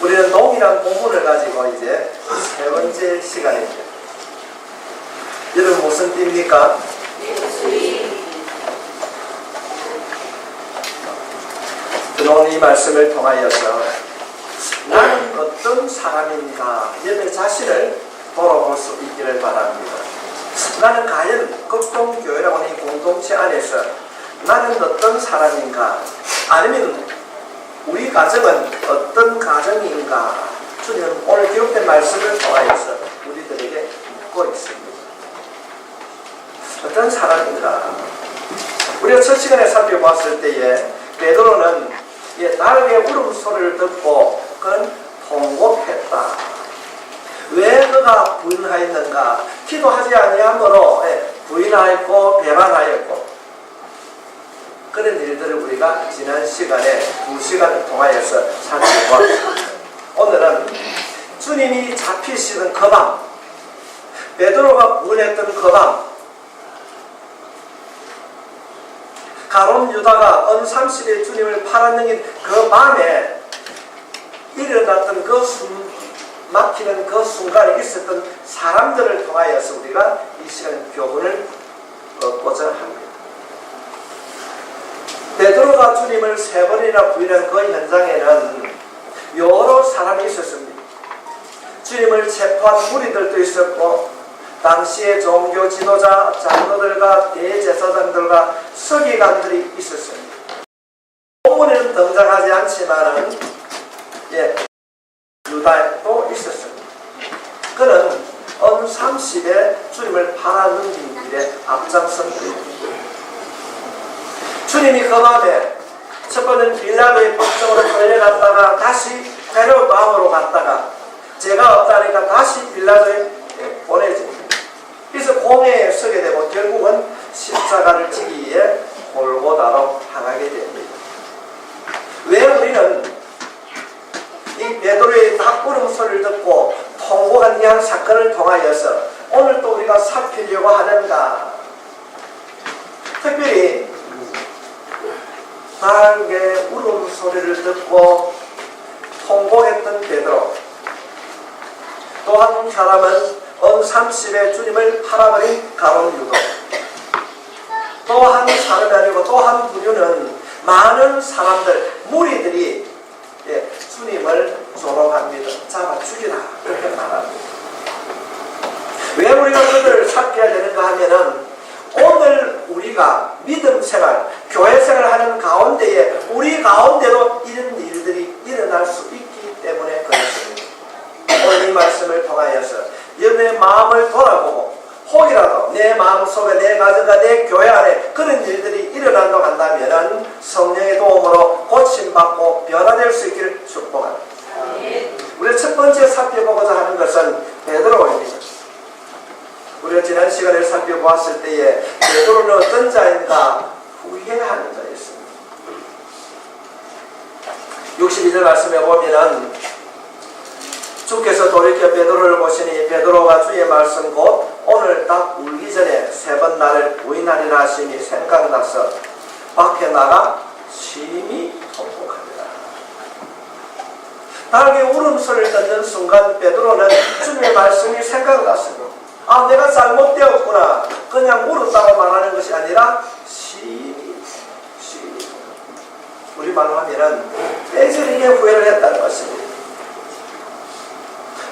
우리는 동일한 본문을 가지고 이제 세 번째 시간입니다. 여러분 무슨 띠입니까? 그동안 이 말씀을 통하여서 나는 어떤 사람인가 여러분 자신을 돌아볼 수 있기를 바랍니다. 나는 과연 극동교회라고 하는 이 공동체 안에서 나는 어떤 사람인가, 아니면 우리 가정은 어떤 가정인가, 주님은 오늘 기록된 말씀을 통하여서 우리들에게 묻고 있습니다. 어떤 사람인가? 우리가 첫 시간에 살펴봤을 때에 베드로는 딸의 울음소리를 듣고 그는 통곡했다. 왜 그가 부인하였는가? 기도하지 아니하므로 부인하였고 배반하였고, 그런 일들을 우리가 지난 시간에 2시간을 통하여서 살펴보았습니다. 오늘은 주님이 잡히시던 그 밤, 베드로가 부인했던 그 밤, 가룟 유다가 은 30에 주님을 팔아넘긴 그 밤에 일어났던 그 막히는 그 순간에 있었던 사람들을 통하여서 우리가 이 시간에 교훈을 얻고자 합니다. 베드로가 주님을 3번이나 부인한 그 현장에는 여러 사람이 있었습니다. 주님을 체포한 무리들도 있었고, 당시의 종교 지도자, 장로들과 대제사장들과 서기관들이 있었습니다. 본문에는 등장하지 않지만은 유다도 있었습니다. 그는 은 30에 주님을 팔아넘긴 길에 앞장선 분입니다. 주님이 그 밤에 첫 번째는 빌라도의 법정으로 끌려갔다가 다시 헤롯왕으로 갔다가 죄가 없다니까 다시 빌라도에 보내집니다. 그래서 공회에 서게 되고 결국은 십자가를 지기 위해 골고다로 향하게 됩니다. 왜 우리는 이 베드로의 닭구름 소리를 듣고 통곡한 이 한 사건을 통하여서 오늘 또 우리가 살피려고 하는가? 특별히 닭의 울음소리를 듣고 통곡했던 베드로, 또 한 사람은 은 30에 주님을 팔아버린 가룟 유다, 또 한 사람이 아니고 또 한 부류는 많은 사람들, 무리들이 주님을 조롱합니다. 잡아 죽이라, 그렇게 말합니다. 왜 우리가 그들을 살펴야 되는가 하면은 오늘 우리가 믿음 생활, 교회 생활하는 가운데에 우리 가운데도 이런 일들이 일어날 수 있기 때문에 그렇습니다. 오늘 이 말씀을 통하여서 여러분의 마음을 돌아보고 혹이라도 내 마음속에 내 가정과 내 교회 안에 그런 일들이 일어난다고 한다면 성령의 도움으로 고침받고 변화될 수 있기를 축복합니다. 우리가 첫 번째 살펴보고자 하는 것은 베드로입니다. 우리가 지난 시간에 살펴보았을 때에 베드로는 어떤 자인가? 후회하는 자였습니다. 62절 말씀에 보면은 주께서 돌이켜 베드로를 보시니 베드로가 주의 말씀 곧 오늘 딱 울기 전에 3번 나를 부인하리라 하심이 생각나서 밖에 나가 심히 통곡합니다. 닭의 울음소리를 듣는 순간 베드로는 주님의 말씀이 생각났습니다. 아, 내가 잘못되었구나. 그냥 울었다고 말하는 것이 아니라 심히 우리말로 하면은 빼지르게 후회를 했다는 것입니다.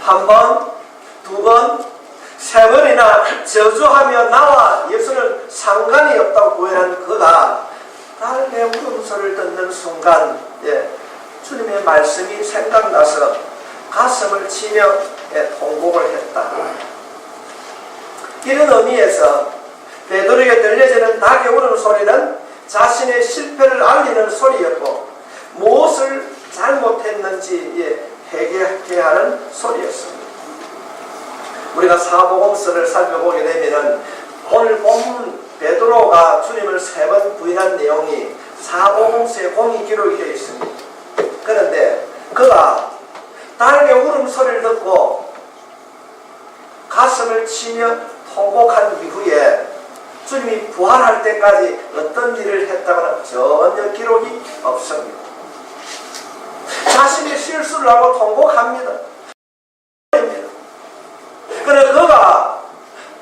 한 번, 두 번, 3번이나 저주하며 나와 예수는 상관이 없다고 부인한 그가 닭의 울음소리를 듣는 순간 주님의 말씀이 생각나서 가슴을 치며 통곡을 했다. 이런 의미에서 베드로에게 들려지는 닭의 울음소리는 자신의 실패를 알리는 소리였고 무엇을 잘못했는지 회개하게 하는 소리였습니다. 우리가 사복음서를 살펴보게 되면 오늘 본문 베드로가 주님을 3번 부인한 내용이 사복음서에 공히 기록이 되어 있습니다. 그런데 그가 닭의 울음소리를 듣고 가슴을 치며 통곡한 이후에 주님이 부활할 때까지 어떤 일을 했다고는 전혀 기록이 없습니다. 자신의 실수를 하고 통곡합니다. 그런데 그가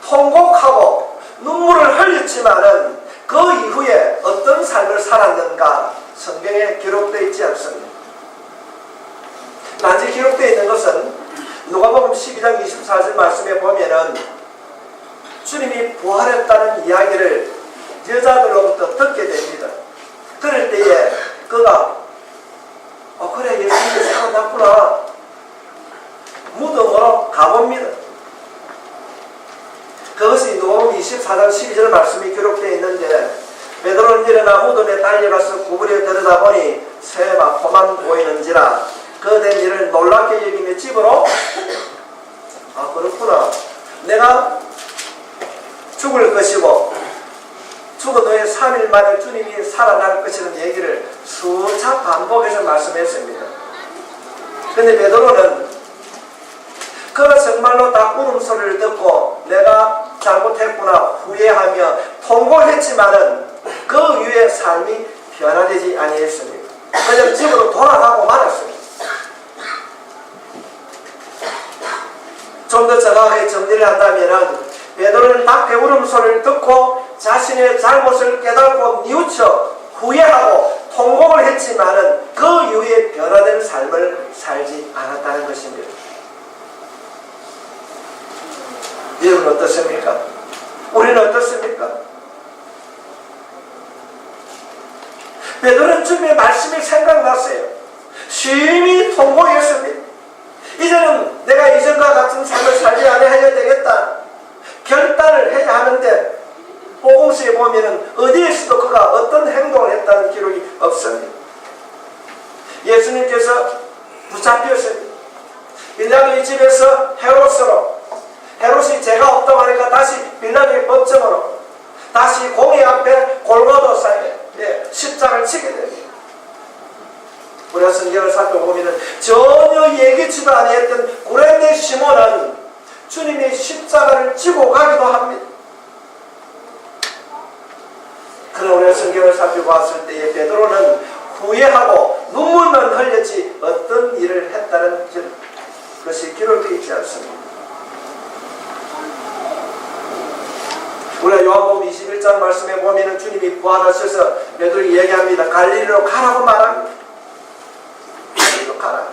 통곡하고 눈물을 흘렸지만은 그 이후에 어떤 삶을 살았는가 성경에 기록되어 있지 않습니다. 단지 기록되어 있는 것은 누가복음 12장 24절 말씀에 보면은 주님이 부활했다는 이야기를 여자들로부터 듣게 됩니다. 그럴 때에 그가 그래 예수님이 살아났구나 무덤으로 가봅니다. 그것이 누가복음 24장 12절 말씀이 기록되어 있는데 베드로는 일어나 무덤에 달려가서 구부려 들여다보니 새 마포만 보이는지라 그 된 일을 놀랍게 여기며 집으로 그렇구나 내가 죽을 것이고 죽은 후에 3일 만에 주님이 살아날 것이라는 얘기를 수차 반복해서 말씀했습니다. 그런데 베드로는 그가 정말로 딱 울음소리를 듣고 내가 잘못했구나 후회하며 통곡했지만은 그 이후에 삶이 변화되지 아니했습니다. 그냥 집으로 돌아가고 말았습니다. 좀 더 정확하게 정리를 한다면 베드로는 밖에 울음소리를 듣고 자신의 잘못을 깨닫고 뉘우쳐 후회하고 통곡을 했지만은 그 이후에 변화된 삶을 살지 않았다는 것입니다. 여러분 어떻습니까? 우리는 어떻습니까? 베드로는 주님의 말씀이 생각났어요. 심히 통곡했습니다. 이제는 내가 이전과 같은 삶을 살지 않아야 되겠다. 결단을 해야 하는데 복음서에 보면은 어디에서도 그가 어떤 행동을 했다는 기록이 없습니다. 예수님께서 붙잡혔습니다. 빌라도의 집에서 헤롯이 죄가 없다고 하니까 다시 빌라도의 법정으로 다시 공의 앞에 골고다사에 십자가를 치게 됩니다. 우리가 성경을 살펴보면 전혀 예기치도 아니했던 구레네 시몬은 주님의 십자가를 지고 가기도 합니다. 그러나 우리가 성경을 살펴봤을 때에 베드로는 후회하고 눈물만 흘렸지 어떤 일을 했다는 것이 기록되어 있지 않습니다. 우리가 요한복음 21장 말씀에 보면 주님이 부활하셔서 베드로에게 얘기합니다. 갈릴리로 가라고 말합니다. 갈릴리로 가라.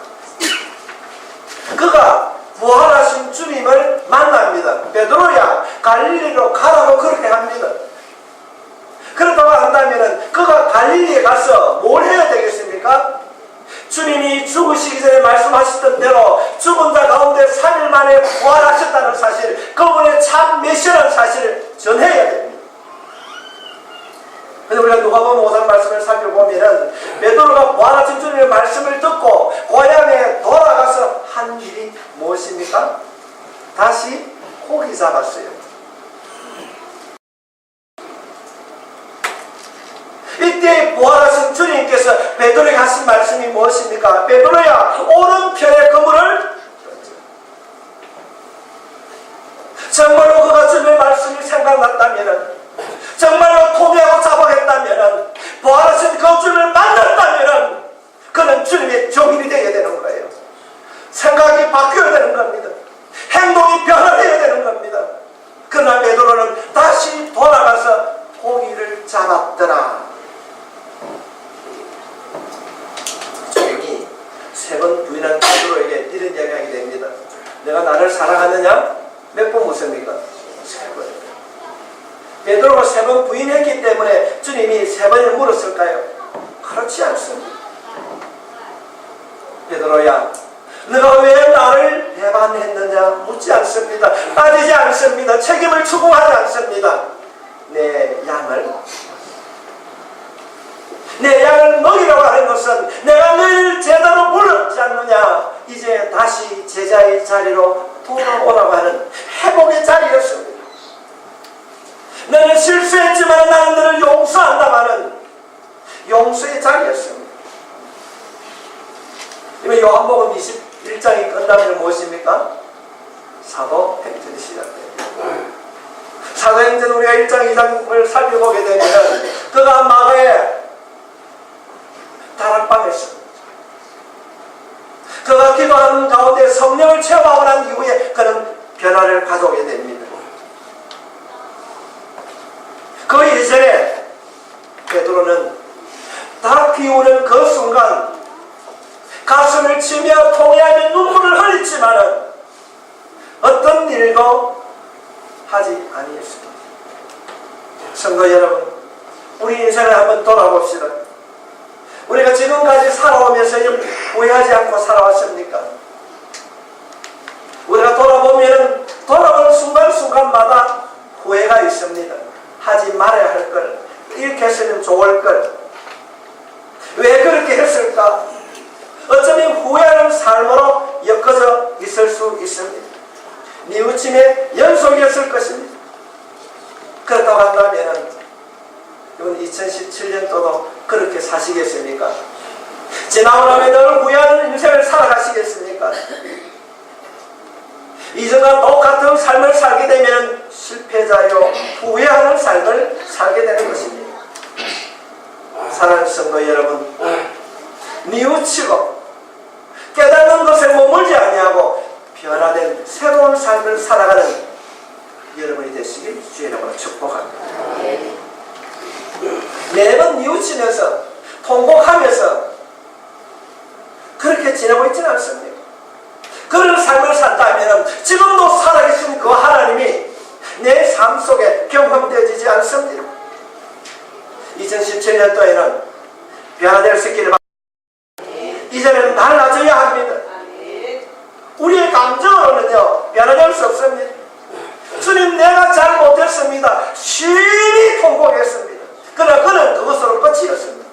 그가 부활하신 주님을 만납니다. 베드로야 갈릴리로 가라고 그렇게 합니다. 그렇다고 한다면 그가 갈릴리에 가서 뭘 해야 되겠습니까? 주님이 죽으시기 전에 말씀하셨던 대로 죽은 자 가운데 3일 만에 부활하셨다는 사실, 그분의 참 메시아라는 사실을 전해야 됩니다. 그런데 우리가 누가복음 5장 말씀을 살펴보면 베드로가 부활하신 주님의 말씀을 듣고 고향에 돌아가서 한 일이 무엇입니까? 다시 고기 잡았어요. 이때 부활하신 주님께서 베드로에게 하신 말씀이 무엇입니까? 베드로야, 오른편의 그물을 정말로 그가 주님의 말씀이 생각났다면, 정말로 통회하고 자복했다면, 부활하신 그 주님을 만났다면 그는 주님의 종인이 되어야 되는 거예요. 생각이 바뀌어야 되는 겁니다. 행동이 변화되어야 되는 겁니다. 그러나 베드로는 다시 돌아가서 고기를 잡았더라. 종이 3번 부인한 베드로에게 이런 이야기하게 됩니다. 내가 나를 사랑하느냐? 몇 번 묻습니까? 3번. 베드로가 3번 부인했기 때문에 주님이 3번을 물었을까요? 그렇지 않습니다. 베드로야, 너가 왜 나를 배반했느냐? 묻지 않습니다. 따지지 않습니다. 책임을 추궁하지 않습니다. 내 양을 먹이라고 하는 것은 내가 너희를 제자로 불렀지 않느냐? 이제 다시 제자의 자리로 돌아오라고 하는 회복의 자리였습니다. 너는 실수했지만 나는 너를 용서한다고 하는 용서의 자리였습니다. 이번 요한복음 21장이 끝나면 무엇입니까? 사도행전이 시작됩니다. 사도행전 우리가 1장 2장을 살펴보게 되면 그가 마가의 다락방에 있습니다. 기도하는 가운데 성령을 체험하고 난 이후에 그는 변화를 가져오게 됩니다. 그 이전에 베드로는 다 비우는 그 순간 가슴을 치며 통회하며 눈물을 흘렸지만은 어떤 일도 하지 아니했습니다. 성도 여러분, 우리 인생을 한번 돌아봅시다. 우리가 지금까지 살아오면서 후회하지 않고 살아왔습니까? 우리가 돌아보는 순간순간마다 후회가 있습니다. 하지 말아야 할 걸, 이렇게 했으면 좋을 걸, 왜 그렇게 했을까? 어쩌면 후회하는 삶으로 엮어져 있을 수 있습니다. 뉘우침의 연속이었을 것입니다. 그렇다고 한다면 이번 2017년도도 그렇게 사시겠습니까? 지나고 나면 늘 후회하는 인생을 살아가시겠습니까? 이전과 똑같은 삶을 살게 되면 실패자요 후회하는 삶을 살게 되는 것입니다. 사랑하는 성도 여러분, 뉘우치고 깨닫는 것에 머물지 아니하고 변화된 새로운 삶을 살아가는 여러분이 되시길 주의 이름으로 축복합니다. 매번 뉘우치면서 통곡하면서 그렇게 지내고 있지는 않습니다. 그런 삶을 산다면 지금도 살아계신 그 하나님이 내 삶 속에 경험되어지지 않습니다. 2017년도에는 변화될 수 있기를 바랍니다. 이제는 달라져야 합니다. 우리의 감정으로는요 변화될 수 없습니다. 주님, 내가 잘못했습니다. 심히 통곡했습니다. 그러나 그는 그것으로 끝이었습니다.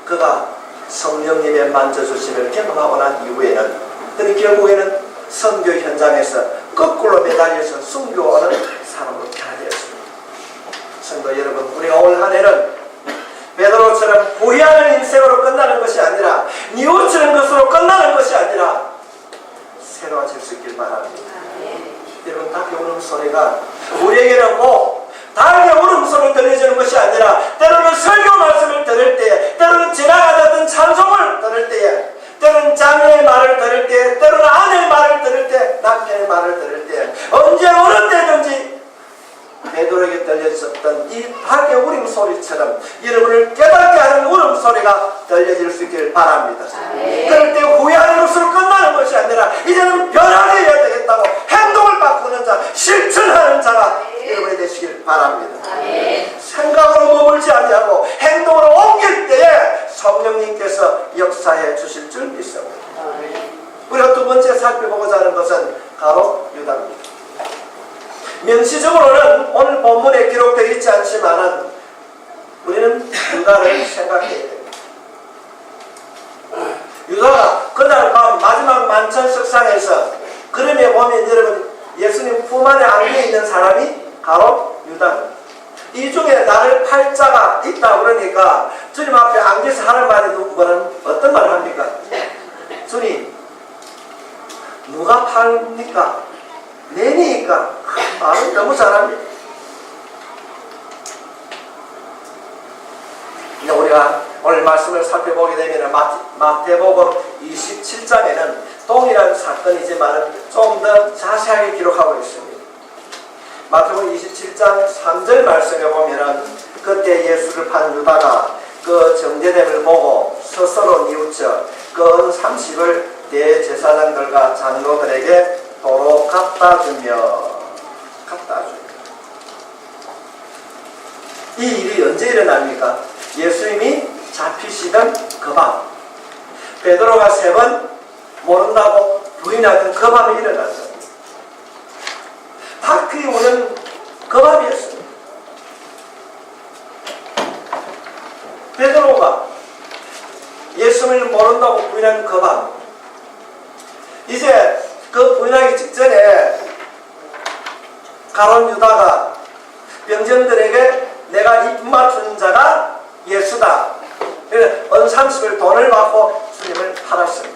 그가 성령님의 만져주심을 경험하고 난 이후에는 그는 결국에는 선교 현장에서 거꾸로 매달려서 순교하는 사람으로 변화되었습니다. 성도 여러분, 우리가 올 한 해는 베드로처럼 후회하는 인생으로 끝나는 것이 아니라 뉘우치는 것으로 끝나는 것이 아니라 새로워질 수 있길 바랍니다. 여러분, 닭의 울음소리가 우리에게는 꼭 닭의 울음소리로 들려지는 것이 아니라 때로는 설교 말씀을 들을 때에, 때로는 지나가던 찬송을 들을 때에, 때로는 자녀의 말을 들을 때, 때로는 아내의 말을 들을 때, 남편의 말을 들을 때, 언제 어느 때든지 베드로에게 들려졌던 이 닭의 울음소리처럼 여러분을 깨닫게 하는 울음소리가 들려질 수 있기를 바랍니다. 그럴 때 후회하는 것으로 끝나는 것이 아니라 이제는 변화되어야 되겠다고 행동을 바꾸는 자, 실천하는 자가 여러분이 되시길 바랍니다. 생각으로 머물지 아니하고 행동으로 옮길 때에 성령님께서 역사해 주실 줄 믿습니다. 우리가 두 번째 살펴보고자 하는 것은 바로 유다입니다. 명시적으로는 오늘 본문에 기록되어 있지 않지만 우리는 유다를 생각해야 됩니다. 유다가 그날 밤 마지막 만찬석상에서 그림에 보면 여러분 예수님 품 안에 안겨 있는 사람이 바로 유다입니다. 이 중에 나를 팔자가 있다 그러니까 주님 앞에 안겨서 하는 말이 어떤 말을 합니까? 주님, 누가 팔니까? 내니까? 말을 너무 잘합니다. 우리가 오늘 말씀을 살펴보게 되면 마태복음 27장에는 동일한 사건이지만 좀 더 자세하게 기록하고 있습니다. 마태복음 27장 3절 말씀에 보면은 그때 예수를 판 유다가 그 정죄됨을 보고 스스로 뉘우쳐 그 은 30을 대제사장들과 장로들에게 도로 갖다 주며 이 일이 언제 일어납니까? 예수님이 잡히시던 그 밤, 베드로가 3번 모른다고 부인하던 그 밤에 일어났습니다. 닭이 우는 그 밤이었습니다. 베드로가 예수님을 모른다고 부인한 그 밤, 이제 그 부인하기 직전에 가룟 유다가 병정들에게 내가 입 맞추는 자가 예수다. 그래서 은 30을 돈을 받고 주님을 팔았습니다.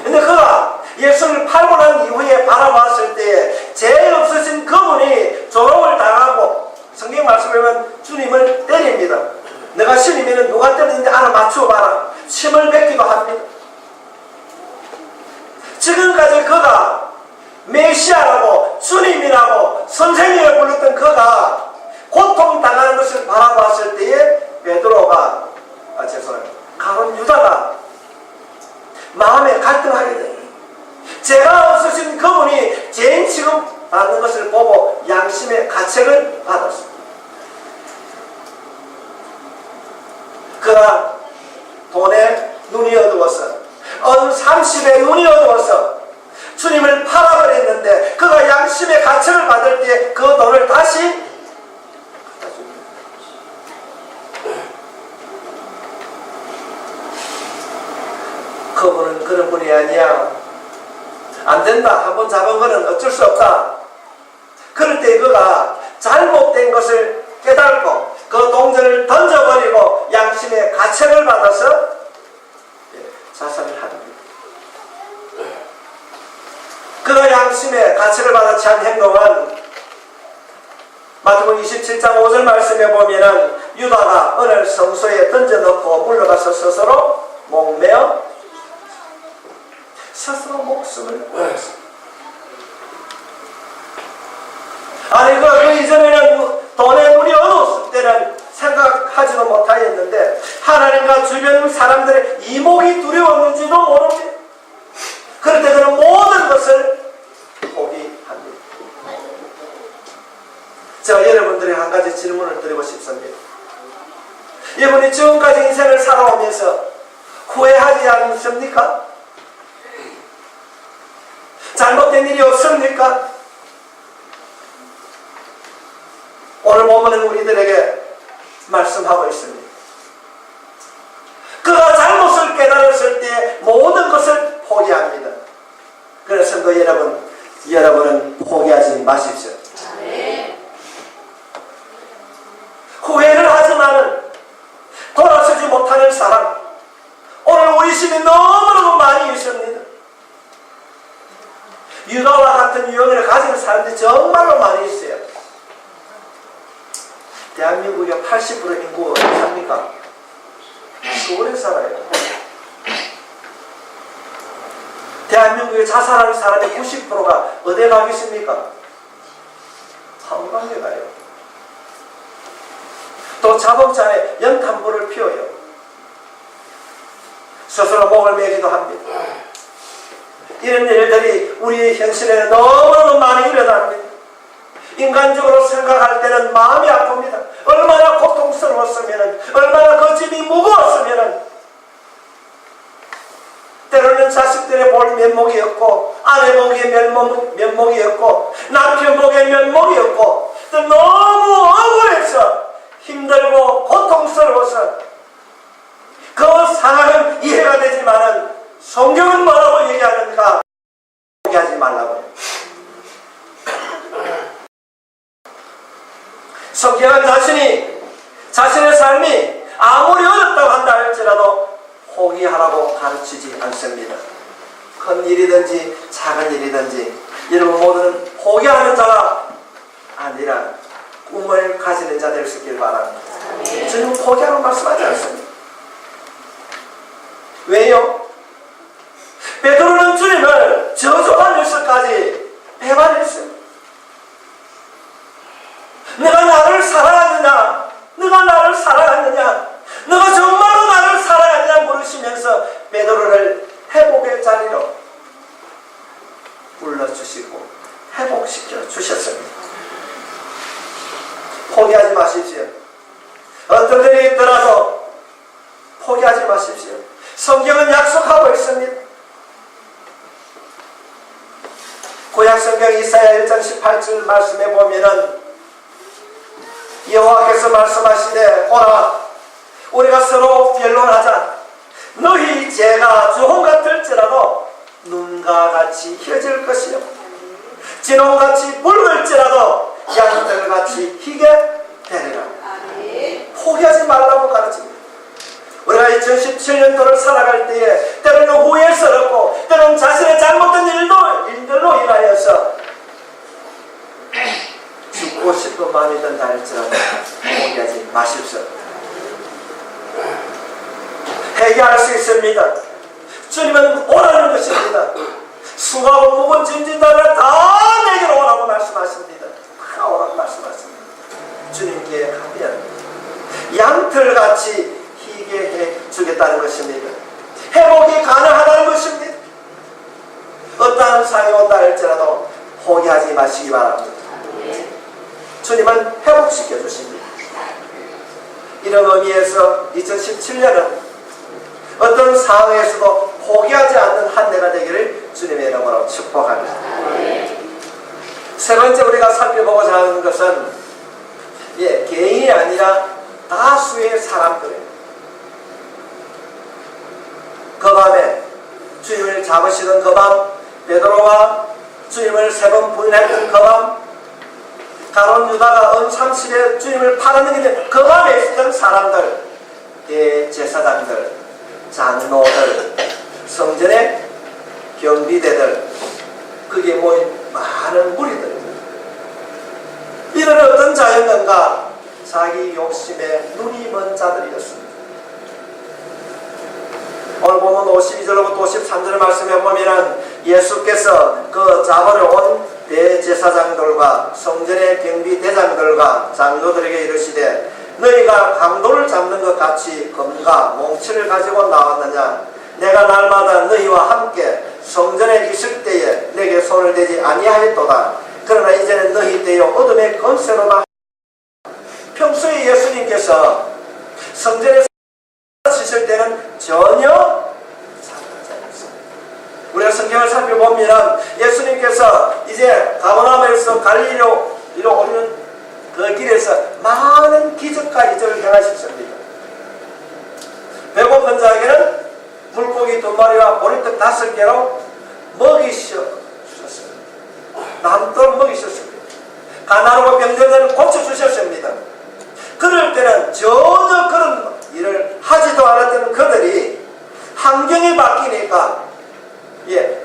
근데 그가 예수를 팔고 난 이후에 바라봤을 때에 죄 없으신 그분이 조롱을 당하고 성경 말씀에 보면 주님을 때립니다. 너 내가 신이면 누가 때리는지 알아맞춰봐라. 침을 뱉기도 합니다. 지금까지 그가 메시아라고 주님이라고 선생님을 불렀던 그가 고통당하는 것을 바라봤을 때에 베드로가 가룟 유다가 마음에 갈등하게 됩니다. 죄가 없으신 그분이 죄인 취급받는 것을 보고 양심의 가책을 받았습니다. 그가 돈에 눈이 어두워서 은 30에 눈이 어두워서 주님을 팔아버렸는데 그가 양심의 가책을 받을 때 그 돈을 다시 갖다 줍니다. 그분은 그런 분이 아니야. 안 된다. 한번 잡은 거는 어쩔 수 없다. 그럴 때 그가 잘못된 것을 깨닫고 그 동전을 던져버리고 양심의 가책을 받아서 자살을 합니다. 그가 양심의 가책을 받아 취한 행동은 마태복음 27장 5절 말씀에 보면은 유다가 은을 성소에 던져넣고 물러가서 스스로 목매어 스스로 목숨을 끊었습니다. 아니 그 이전에는 돈에 눈이 어두웠을 때는 생각하지도 못하였는데 하나님과 주변 사람들의 이목이 두려웠는지도 모릅니다. 그럴 때 그는 모든 것을 포기합니다. 제가 여러분들의 한 가지 질문을 드리고 싶습니다. 여러분이 지금까지 인생을 살아오면서 후회하지 않습니까? 잘못된 일이 없습니까? 오늘 본문은 우리들에게 말씀하고 있습니다. 그가 잘못을 깨달았을 때 모든 것을 포기합니다. 그래서 성도 여러분은 포기하지 마십시오. 후회를 하지만은 돌아서지 못하는 사람, 오늘 우리 시대에 너무나도 많이 있습니다. 유다와 같은 유형을 가진 사람들이 정말로 많이 있어요. 대한민국의 80% 인구 어디 삽니까? 서울에 살아요. 대한민국에 자살하는 사람의 90%가 어디에 가겠습니까? 한강에 가요. 또 자동차에 연탄불을 피워요. 스스로 목을 매기도 합니다. 이런 일들이 우리의 현실에는 너무너무 많이 일어납니다. 인간적으로 생각할 때는 마음이 아픕니다. 얼마나 고통스러웠으면, 얼마나 그 집이 무거웠으면, 때로는 자식들의 볼 면목이었고, 아내 보기에 면목이었고, 남편 보기에 면목이었고, 또 너무 억울해서 힘들고 고통스러워서 그 상황은 이해가 되지만은 성경은 뭐라고 얘기하는가? 포기하지 말라고. 성경은 자신의 삶이 아무리 어렵다고 한다 할지라도 포기하라고 가르치지 않습니다. 큰 일이든지 작은 일이든지 여러분 모두는 포기하는 자가 아니라 꿈을 가지는 자 될 수 있길 바랍니다. 주님은 포기하라고 말씀하지 않습니다. 왜요? 베드로는 주님을 저주하면서까지 배반했습니다. 내가 나를 사랑하느냐? 네가 나를 사랑하느냐? 너가 정말로 나를 사랑하느냐 물으시면서 베드로를 회복의 자리로 불러주시고 회복시켜 주셨습니다. 포기하지 마십시오. 어떤 일이 있더라도 포기하지 마십시오. 성경은 약속하고 있습니다. 구약성경 이사야 1장 18절 말씀에 보면은 여호와께서 말씀하시되 오라 우리가 서로 변론하자. 너희 죄가 주홍 같을지라도 눈과 같이 휘어질 것이요 진홍같이 붉을지라도 양털같이 희게 되리라. 포기하지 말라고 가르칩니다. 우리가 2017년도를 살아갈 때에 때로는 후회스럽고 때로는 자신의 잘못된 일들로 인하여서 죽고 싶은 마음이 든다 할지라도 포기하지 마십시오. 회개할 수 있습니다. 주님은 오라는 것입니다. 수고하고 무거운 짐진다면 다 내게로 오라고 말씀하십니다. 다 오라고 말씀하십니다. 주님께 가면 양털같이 희게 해 주겠다는 것입니다. 회복이 가능하다는 것입니다. 어떠한 상이 온다 할지라도 포기하지 마시기 바랍니다. 주님은 회복시켜 주십니다. 이런 의미에서 2017년은 어떤 상황에서도 포기하지 않는 한 해가 되기를 주님의 이름으로 축복합니다. 세 번째 우리가 살펴보고자 하는 것은 개인이 아니라 다수의 사람들이에요. 그 밤에 주님을 잡으시던 그 밤, 베드로가 주님을 3번 부인했던 그 밤, 가룟 유다가 은 30에 주님을 팔았는데 그 밤에 있었던 사람들, 대제사장들, 장로들, 성전의 경비대들, 그게 모인 많은 무리들입니다. 이들은 어떤 자였는가? 자기 욕심에 눈이 먼 자들이었습니다. 오늘 보면 52절로부터 53절 말씀에 보면은 예수께서 그 잡으러 온 대제사장들과 성전의 경비대장들과 장로들에게 이르시되 너희가 강도를 잡는 것 같이 검과 몽치를 가지고 나왔느냐? 내가 날마다 너희와 함께 성전에 있을 때에 내게 손을 대지 아니하였도다. 그러나 이제는 너희 때요 어둠의 권세로다. 평소에 예수님께서 성전에서 치실 때는 전혀 상관하지 않습니다. 우리가 성경을 살펴보면 예수님께서 이제 가버나움에서 갈릴리로 오르는 그 길에서 많은 기적과 이적을 행하셨습니다. 배고픈 자에게는 물고기 2마리와 보리떡 5개로 먹이셨습니다. 남도록 먹이셨습니다. 가난하고 병들어는 고쳐주셨습니다. 그럴 때는 전혀 그런 일을 하지도 않았던 그들이 환경이 바뀌니까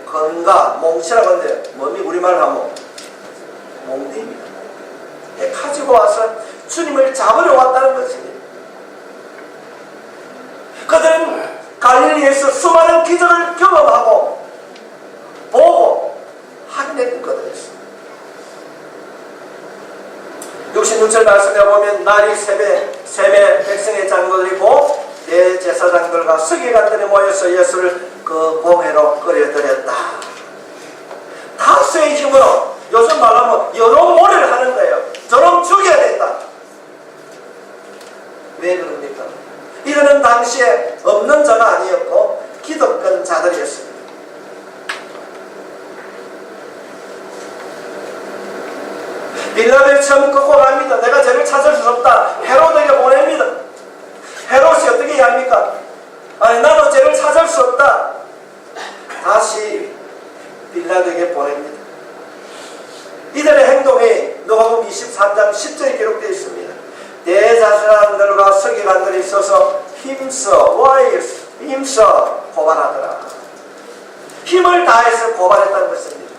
건가 몽치라고 하는데 몸이 우리말로 하면 몽디입니다. 가지고 와서 주님을 잡으러 왔다는 것입니다. 그들은 갈릴리에서 수많은 기적을 경험하고 보고 확인했던 것들이었습니다. 66절 말씀에 보면 날이 세매 백성의 장로들이고 대제사장들과 서기관들이 모여서 예수를 그 공회로 끌어들였다. 다수의 힘으로 요즘 말하면 여론몰이를 하는 거예요. 저놈 죽여야 된다. 왜 그럽니까? 이들은 당시에 없는 자가 아니었고 기득권 자들이었습니다. 빌라를 처음 끄고 갑니다. 내가 쟤를 찾을 수 없다. 헤롯에게 보냅니다. 헤롯이 어떻게 해야 합니까? 아니 나도 쟤를 찾을 수 없다. 다시 빌라에게 보냅니다. 이들의 행동이 누가복음 23장 10절에 기록되어 있습니다. 대제사장들과 서기관들이 있어서 힘써 고발하더라. 힘을 다해서 고발했다는 것입니다.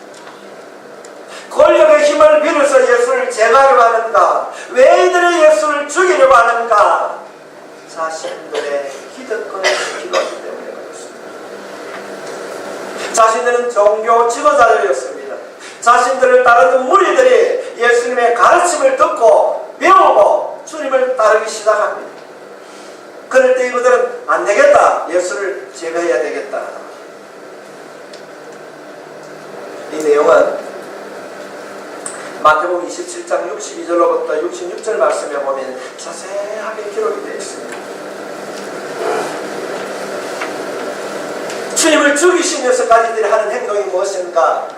권력의 힘을 빌어서 예수를 제거하려고 하는가? 왜 이들이 예수를 죽이려고 하는가? 자신들의 기득권을 지키기 때문에 그렇습니다. 자신들은 종교 지도자들이었습니다. 자신들을 따르는 무리들이 예수님의 가르침을 듣고 배우고 주님을 따르기 시작합니다. 그럴 때 이들은 안 되겠다. 예수를 제거해야 되겠다. 이 내용은 마태복음 27장 62절로부터 66절 말씀에 보면 자세하게 기록이 되어 있습니다. 주님을 죽이시면서까지 이들이 하는 행동이 무엇인가?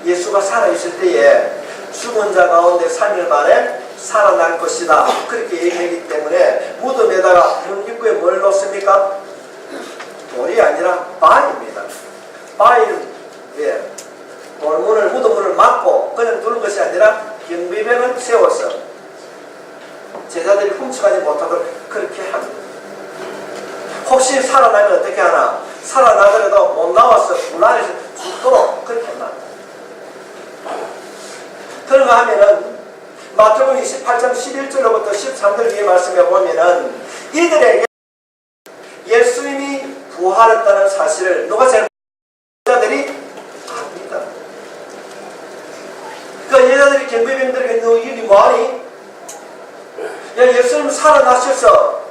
예수가 살아있을 때에 죽은 자 가운데 3일 만에 살아날 것이다. 그렇게 얘기하기 때문에 무덤에다가 문 입구에 뭘 넣습니까? 돌이 아니라 바위입니다. 바위를 돌문을 무덤문을 막고 그냥 두는 것이 아니라 경비병을 세워서 제자들이 훔쳐가지 못하도록 그렇게 합니다. 혹시 살아나면 어떻게 하나? 살아나더라도 못 나와서 물 안에서 죽도록 그렇게 합니다. 그런가 하면은 마태복음 28장 11절로부터 13절 뒤에 말씀해 보면은 이들에게 부활했다는 사실을 누가 제일 여자들이 압니다. 그 여자들이 경비병들에게 너 일이 뭐하니? 야, 예수님 살아나셔서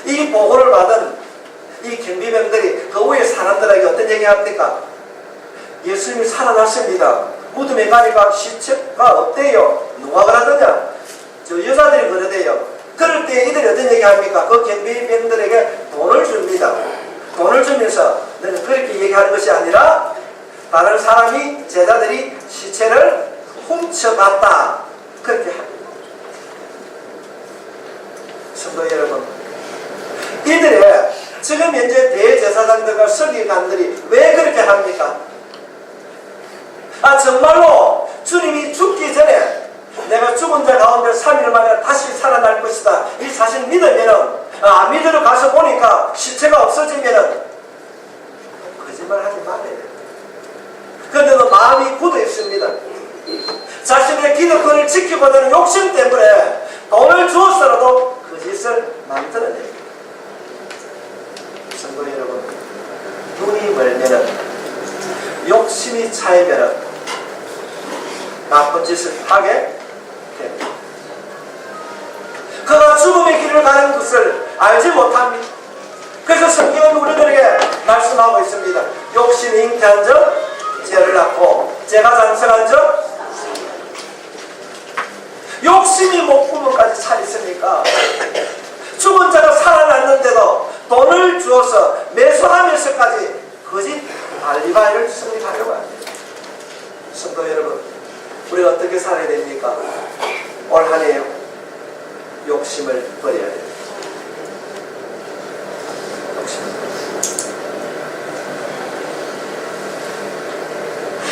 이 보고를 받은 이 경비병들이 그 위에 사람들에게 어떤 얘기 합니까? 예수님이 살아났습니다. 무덤에 가니까 시체가 없대요. 누가 그러더냐? 저 여자들이 그러대요. 그럴 때 이들이 어떤 얘기 합니까? 그 경비병들에게 돈을 줍니다. 돈을 주면서 너는 그렇게 얘기하는 것이 아니라 다른 사람이 제자들이 시체를 훔쳐갔다. 그렇게 합니다. 성도 여러분, 이들의 지금 현재 대제사장들과 서기관들이 왜 그렇게 합니까? 정말로 주님이 죽기 전에 내가 죽은 자 가운데 3일 만에 다시 살아날 것이다. 이 사실 믿으면은, 안 믿으러 가서 보니까 시체가 없어지면은 거짓말 하지 말아야 돼. 그런데도 마음이 굳어 있습니다. 자신의 기득권을 지키고자는 욕심 때문에 돈을 주었어라도 거짓을 만들어냅니다. 성도 여러분, 눈이 멀면은, 욕심이 차이면은 나쁜 짓을 하게 됩니다. 그가 죽음의 길을 가는 것을 알지 못합니다. 그래서 성경은 우리들에게 말씀하고 있습니다. 욕심이 잉태한 적 죄를 낳고 죄가 장성한 적 욕심이 목구멍까지 차 있으니까 죽은 자가 살아났는데도 돈을 주어서 매수하면서까지 거짓 알리바이를 성립하려고 합니다. 성도 여러분, 우리가 어떻게 살아야 됩니까? 올 한 해요. 욕심을 버려야 됩니다.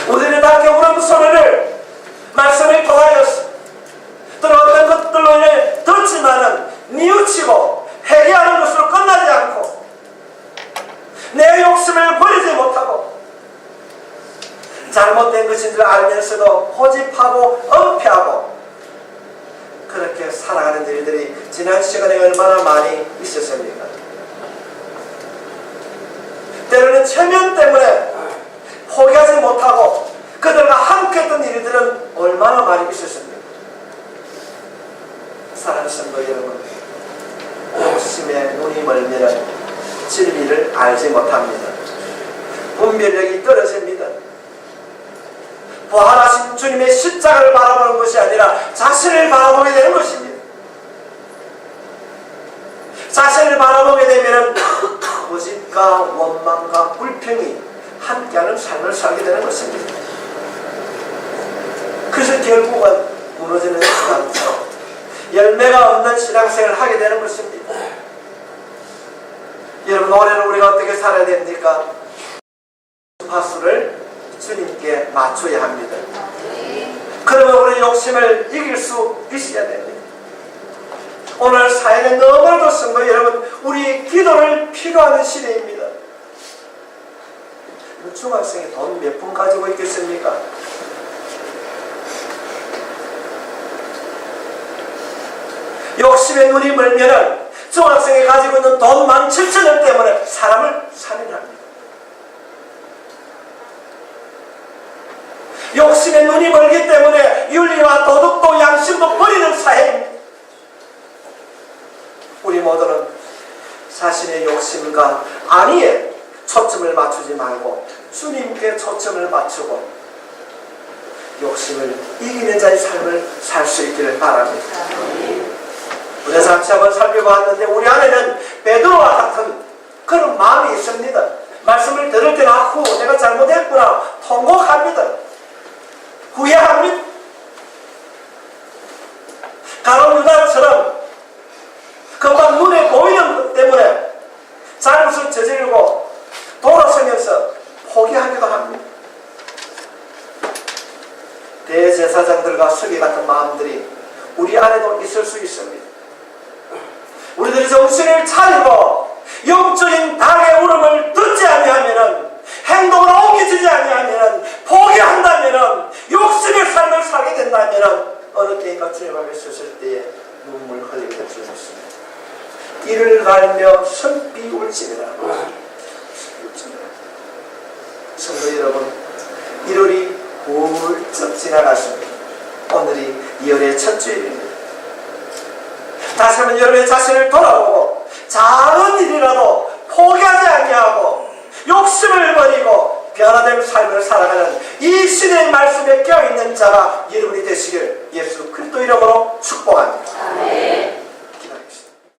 우리는 다 깨우는 소리를 말씀을 통하여서 또는 어떤 것들로 인해 듣지만은 뉘우치고 회개하는 것으로 끝나지 않고 내 욕심을 버리지 못하고 잘못된 것인 줄 알면서도 고집하고 은폐하고 그렇게 살아가는 일들이 지난 시간에 얼마나 많이 있었습니까? 때로는 체면 때문에 포기하지 못하고 그들과 함께 했던 일들은 얼마나 많이 있었습니까? 사랑하는 성도 여러분, 욕심에 눈이 멀면 진리를 알지 못합니다. 분별력이 떨어집니다. 부활하신 주님의 십자가를 바라보는 것이 아니라 자신을 바라보게 되는 것입니다. 자신을 바라보게 되면 거짓과 원망과 불평이 함께하는 삶을 살게 되는 것입니다. 그래서 결국은 무너지는 신앙처럼 열매가 없는 신앙생활을 하게 되는 것입니다. 여러분, 올해는 우리가 어떻게 살아야 됩니까? 주파수를 주님께 맞춰야 합니다. 그러면 우리 욕심을 이길 수 있어야 됩니다. 오늘 사회는 너무나도 성도 여러분, 우리 기도를 필요하는 시대입니다. 중학생이 돈 몇 푼 가지고 있겠습니까? 욕심의 눈이 멀면은 중학생이 가지고 있는 돈 17,000원 때문에 사람을 살인합니다. 욕심의 눈이 멀기 때문에 윤리와 도덕도 양심도 버리는 사회입니다. 우리 모두는 자신의 욕심과 안위에 초점을 맞추지 말고 주님께 초점을 맞추고 욕심을 이기는 자의 삶을 살 수 있기를 바랍니다. 우리가 잠시 한번 살펴보았는데 우리 안에는 베드로와 같은 그런 마음이 있습니다. 말씀을 들을 때는 내가 잘못했구나 통곡합니다. 후회합니다. 가룟 유다처럼 금방 눈에 보이는 것 때문에 잘못을 저지르고 돌아서면서 포기하기도 합니다. 대제사장들과 서기 같은 마음들이 우리 안에도 있을 수 있습니다. 우리들이 정신을 차리고 영적인 닭의 울음을 듣지 아니하면, 행동으로 옮기지 아니하면, 포기한다면, 욕심의 삶을 살게 된다면 어느 때인가 주님 앞에 섰을 때에 눈물 흘리게 될 수 있습니다. 이를 갈며 현비 올지니라. 성도 여러분, 1월이 훌쩍 지나갔습니다. 오늘이 2월의 첫 주일입니다. 다시 한번 여러분의 자신을 돌아보고 작은 일이라도 포기하지 아니하고 욕심을 버리고 변화된 삶을 살아가는 이 시대의 말씀에 껴있는 자가 여러분이 되시길 예수 그리스도 이름으로 축복합니다.